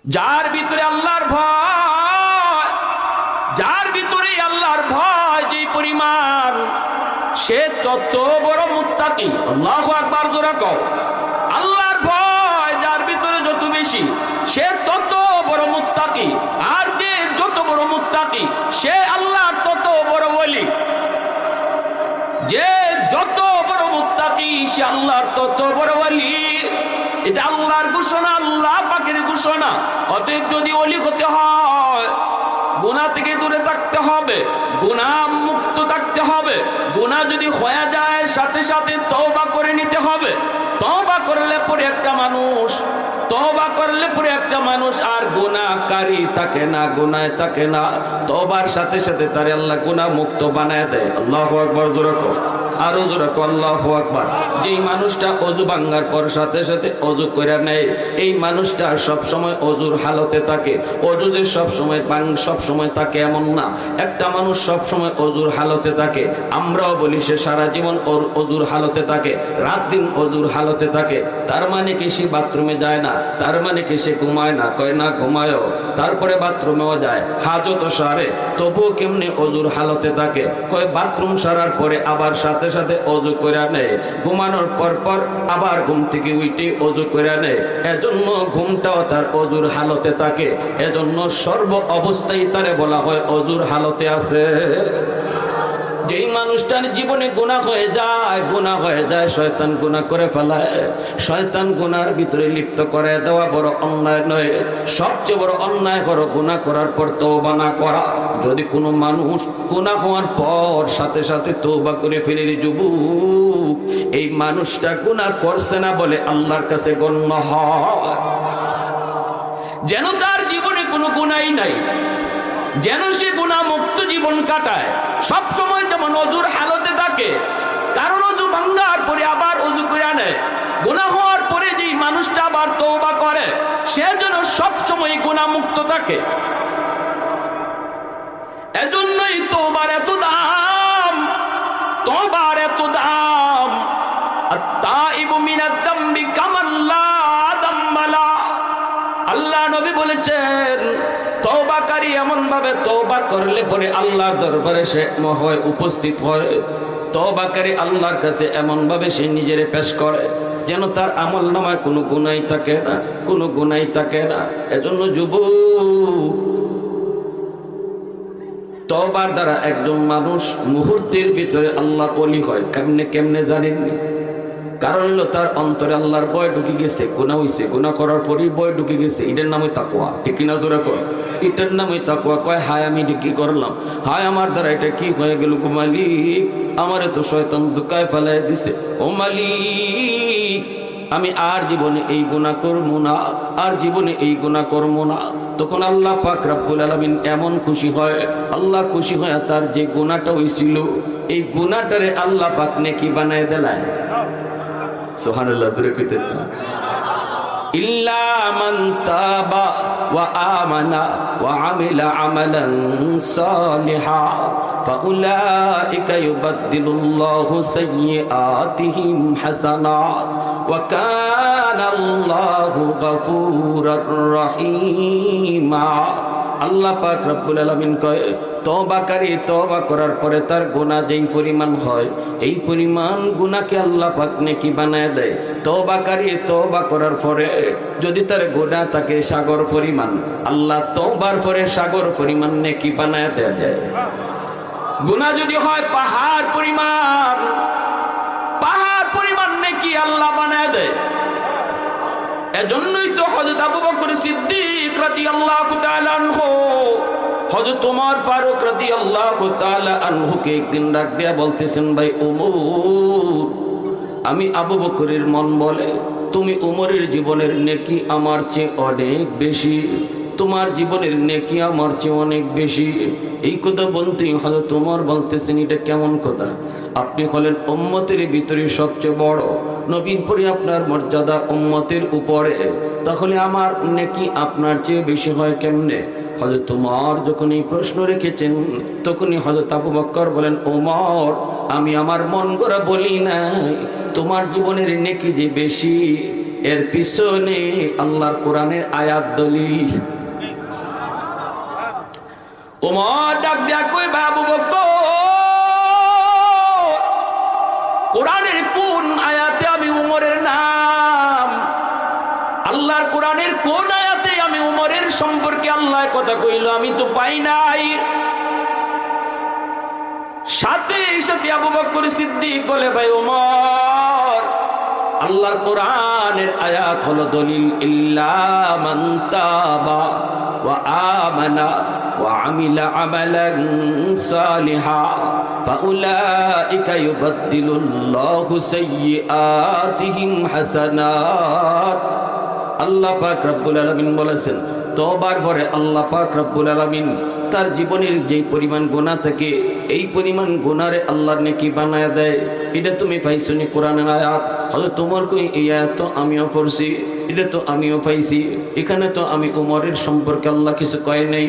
যার ভিতরে আল্লাহর ভয়, যার ভিতরে আল্লাহর ভয় যে পরিমাণ, সে তত বড় মুত্তাকি। আল্লাহু আকবার, জোরে কও। আল্লাহর ভয় যার ভিতরে যত বেশি, সে তত বড় মুত্তাকি। আর যে যত বড় মুত্তাকি, সে আল্লাহর তত বড় ওলি। যে যত বড় মুত্তাকি, সে আল্লাহর তত বড় ওলি। এটা আল্লাহর ঘোষণা, আল্লাহ পাকের ঘোষণা। অতএব যদি ওলি হতে হয়, গুনাহ থেকে দূরে থাকতে হবে, গুনাহ মুক্ত থাকতে হবে। গুনাহ যদি হয়ে যায়, সাথে সাথে তওবা করে নিতে হবে। তওবা করলে পরে একটা মানুষ, তওবা করলে পরে একটা মানুষ আর গুনাহকারী থাকে না, গুনাহে থাকে না। তওবার সাথে সাথে তারে আল্লাহ গুনাহ মুক্ত বানায় দেয়। আল্লাহু আকবার, জোরে কও। আরো জোরে কও আল্লাহু আকবার। যেই মানুষটা ওযু ভাঙার পর সাথে সাথে ওযু করে নেয়, এই মানুষটা সব সময় ওযুর হালতে থাকে। ওযু যে সব সময় থাকে এমন না। একটা মানুষ সব সময় ওযুর হালতে থাকে, আমরাও বলি সে সারা জীবন ওর ওযুর হালতে থাকে, রাত দিন ওযুর হালতে থাকে। তার মানে কি সে বাথরুমে যায় না? তার মানে কি সে ঘুমায় না? কয় না, ঘুমায়ও, তারপরে বাথরুমেও যায়, হাজত সারে, তবুও কেমনে ওযুর হালতে থাকে? কয় বাথরুম সারার পরে আবার সাথে সাথে ওযু করে নেয়, ঘুমানোর পর আবার ঘুম থেকে উঠে ওযু করে নেয়। এজন্য ঘুমটাও তার ওযুর হালতে থাকে। এজন্য সর্ব অবস্থায় তারে বলা হয় ওযুর হালতে আছে। যেই মানুষটার জীবনে গুনাহ হয়ে যায়, শয়তান গুনাহ করে ফেলায়, শয়তান গুনার ভিতরে লিপ্ত করে দেওয়া বড় অন্যায় নয়। সবচেয়ে বড় অন্যায় হলো গুনাহ করার পর তওবা না করা। যদি কোনো মানুষ গুনাহ হওয়ার পর সাথে সাথে তওবা করে ফেলে, যুবক, এই মানুষটা গুনাহ করছে না বলে আল্লাহর কাছে গণ্য হয়। যেন তার জীবনে কোনো গুনাহই নাই, যেন সে গুনাহ মুক্ত জীবন কাটায়। সব সময় যেমন ওযুর হালতে থাকে, কারণ ওযু ভাঙার পরে আবার ওযু করে নেয়। গুনাহ হওয়ার পরে যেই মানুষটা আবার তওবা করে, সে যেন সব সময় গুনাহ মুক্ত থাকে। এজন্যই তওবার এত দাম, তওবার এত দাম। আত-তাইবু মিনাদ যামবি কামান লা যামবা লা। আল্লাহ নবী বলেছেন, তওবাকারী এমন ভাবে তওবা করলে পরে আল্লাহর দরবারে সে হয় উপস্থিত হয়। তওবাকারী আল্লাহর কাছে এমন ভাবে সে নিজেরে পেশ করে যেন তার আমলনামায় কোনো গুনাহ থাকে না, কোনো গুনাহ থাকে না। এজন্য যুবক, তওবার দ্বারা একজন মানুষ মুহূর্তের ভিতরে আল্লাহর ওলি হয়। কেমনে কেমনে জানেননি? কারণ হলো তার অন্তরে আল্লাহর ভয় ঢুকে গেছে। গুনাহ হইছে, গুনাহ করার পরই ভয় ঢুকে গেছে। এটার নামই তাকওয়া। ঠিক কিনা জোরে কর? এটার নামই তাকওয়া। কয় হায় আমি কি করলাম, হায় আমার দ্বারা এটা কি হয়ে গেল গো মালিক, আমারে তো শয়তান ধোঁকায় ফেলাই দিছে। ও মালিক, আমি আর জীবনে এই গুনাহ করব না, আর জীবনে এই গুনাহ করব না। তখন আল্লাহ পাক রব্বুল আলামিন এমন খুশি হয়, আল্লাহ খুশি হয় তার যে গুনাহটা হইছিল, এই গুনাহটারে আল্লাহ পাক নেকি বানায় দিলেন। সুবহানাল্লাহ, জোরে কইতে না। ইল্লা মান তাবা ওয়া আমানা ওয়া আমিলা আমালান সালিহা ফাউলাইকা ইউবাদদিলুল্লাহু সাইয়্যাতিহিম হাসানাত ওয়া কানা আল্লাহু গফুরুর রহিমা। আল্লাহ পাক রব্বুল আলামিন কয়, তওবাকারী তওবা করার পরে তার গুনাহ যেই পরিমাণ হয়, এই পরিমাণ গুনাহকে আল্লাহ পাক নেকি বানায় দেয়। তওবাকারী তওবা করার পরে যদি তার গুনাহ থাকে সাগর পরিমাণ, আল্লাহ তওবার পরে সাগর পরিমাণ নেকি বানায় দেয়। গুনাহ যদি হয় পাহাড় পরিমাণ, পাহাড় পরিমাণ নেকি আল্লাহ বানায় দেয়। এজন্যই তো হযরত আবু বকর সিদ্দিক রাদিয়াল্লাহু তাআলা আনহু, হযরত ওমর ফারুক রাদিয়াল্লাহু তাআলা আনহুকে একদিন ডাক দিয়া বলতেছেন, ভাই ওমর, আমি আবু বকরের মন বলে তুমি ওমরের জীবনের নেকি আমার চেয়ে অনেক বেশি, তোমার জীবনের নেকি আমার চেয়ে অনেক বেশি। এই কথা বলতেই হযরত ওমর বলতেছেন, এটা কেমন কথা? আপনি হলেন উম্মতের ভিতরে সবচেয়ে বড়, নবীর পরে আপনার মর্যাদা উম্মতের উপরে, তাহলে আমার নেকি আপনার চেয়ে বেশি হয় কেমনে? হযরত ওমর যখন এই প্রশ্ন রেখেছেন, তখনই হযরত আবু বকর বলেন, ওমর, আমি আমার মন গড়া বলি নাই, তোমার জীবনের নেকি যে বেশি এর পিছনে আল্লাহর কোরআনের আয়াত দলিল। ওমর ডাক দিয়া কই বাবু বকর, কোরআনের কোন আয়াতে আমি উমরের নাম, আল্লাহর কোরআনের কোন আয়াতে আমি উমরের সম্পর্কে আল্লাহ কথা কইল, আমি তো পাই নাই। সাথে সাথে আবু বকর সিদ্দিক বলে, ভাই ওমর, আল্লাহর কোরআনের আয়াত হলো দলিল, ইল্লা মান তাবা ওয়া আমানা ওয়া আমিলা আমালান সালিহা ফাউলাইকা ইউবাদদিলুল্লাহু সাইয়্যাতিহিম হাসানাত। আল্লাহ পাক রব্বুল আলামিন বলেছেন, তওবার পরে আল্লাহ পাক রব্বুল আলামিন তার জীবনের যে পরিমাণ গুনাহ থাকে এই পরিমাণ গুনারে আল্লাহর নেকি বানায়া দেয়। এটা তুমি পাইছনি কোরআনের আয়াত, হয়তো তোমার কই এই আয়াত তো আমিও পড়ছি, এটা তো আমিও পাইছি, এখানে তো আমি উমরের সম্পর্কে আল্লাহ কিছু কয় নাই।